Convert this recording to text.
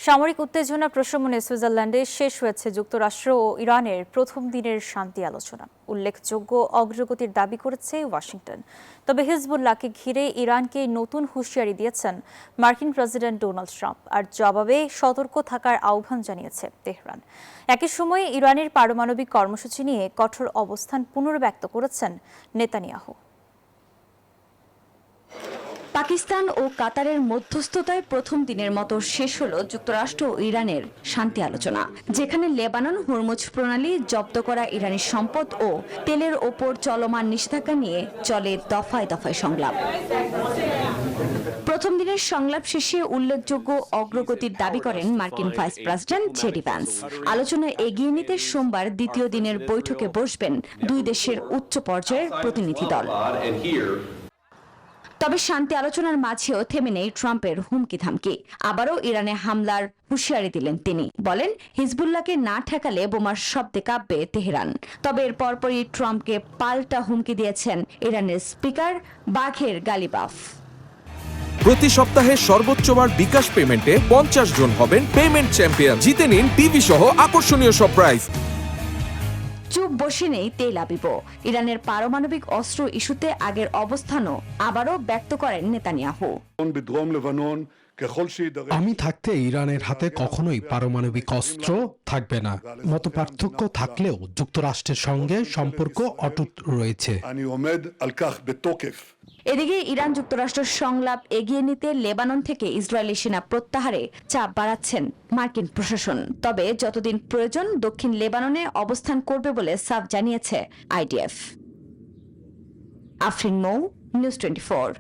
সামরিক উত্তেজনা প্রশমনে সুইজারল্যান্ডে শেষ হয়েছে যুক্তরাষ্ট্র ও ইরানের প্রথম দিনের শান্তি আলোচনা। উল্লেখযোগ্য অগ্রগতির দাবি করেছে ওয়াশিংটন। তবে হিজবুল্লাহকে ঘিরে ইরানকে নতুন হুঁশিয়ারি দিয়েছেন মার্কিন প্রেসিডেন্ট ডোনাল্ড ট্রাম্প, আর জবাবে সতর্ক থাকার আহ্বান জানিয়েছে তেহরান। একই সময়ে ইরানের পারমাণবিক কর্মসূচি নিয়ে কঠোর অবস্থান পুনর্ব্যক্ত করেছেন নেতানিয়াহু। পাকিস্তান ও কাতারের মধ্যস্থতায় প্রথম দিনের মতো শেষ হলো যুক্তরাষ্ট্র ও ইরানের শান্তি আলোচনা, যেখানে লেবানন হরমুজ প্রণালী জব্দ করা ইরানি সম্পদ ও তেলের ওপর চলমান নিষেধাজ্ঞা নিয়ে চলে দফায় দফায় সংলাপ। প্রথম দিনের সংলাপ শেষে উল্লেখযোগ্য অগ্রগতির দাবি করেন মার্কিন ভাইস প্রেসিডেন্ট জেডি ভ্যান্স। আলোচনা এগিয়ে নিতে সোমবার দ্বিতীয় দিনের বৈঠকে বসবেন দুই দেশের উচ্চ পর্যায়ের প্রতিনিধি দল। তবে শান্তি আলোচনার মাঝেও থেমে নেই ট্রাম্পের হুমকি ধামকি। আবারও ইরানে হামলার হুঁশিয়ারি দিলেন তিনি। বলেন, হিজবুল্লাহকে না ঠেকালে বোমার শব্দে কাঁপবে তেহরান। তবে এর পরপরই ট্রাম্পকে পাল্টা হুমকি দিয়েছেন ইরানের স্পিকার বাঘের গালিবাফ। প্রতি সপ্তাহে সর্বোচ্চবার বিকাশ পেমেন্টে 50 জন হবেন পেমেন্ট চ্যাম্পিয়ন। জিতে নিন টিভি সহ আকর্ষণীয় সব প্রাইজ। চুপ বসে নেই তেল আবিব। ইরানের পারমাণবিক অস্ত্র ইস্যুতে আগের অবস্থানও আবারও ব্যক্ত করেন নেতানিয়াহু। আমি থাকতে ইরানের হাতে কখনোই পারমাণবিক অস্ত্র থাকবে না। মতপার্থক্য থাকলেও যুক্তরাষ্ট্রের সঙ্গে সম্পর্ক অটুট রয়েছে। এদিকে ইরান যুক্তরাষ্ট্র সংলাপ এগিয়ে নিতে লেবানন থেকে ইসরায়েলি সেনা প্রত্যাহারে চাপ বাড়াচ্ছেন মার্কিন প্রশাসন। তবে যতদিন প্রয়োজন দক্ষিণ লেবাননে অবস্থান করবে বলে সাফ জানিয়েছে আইডিএফ। আফরিন মৌ, নিউজ 24।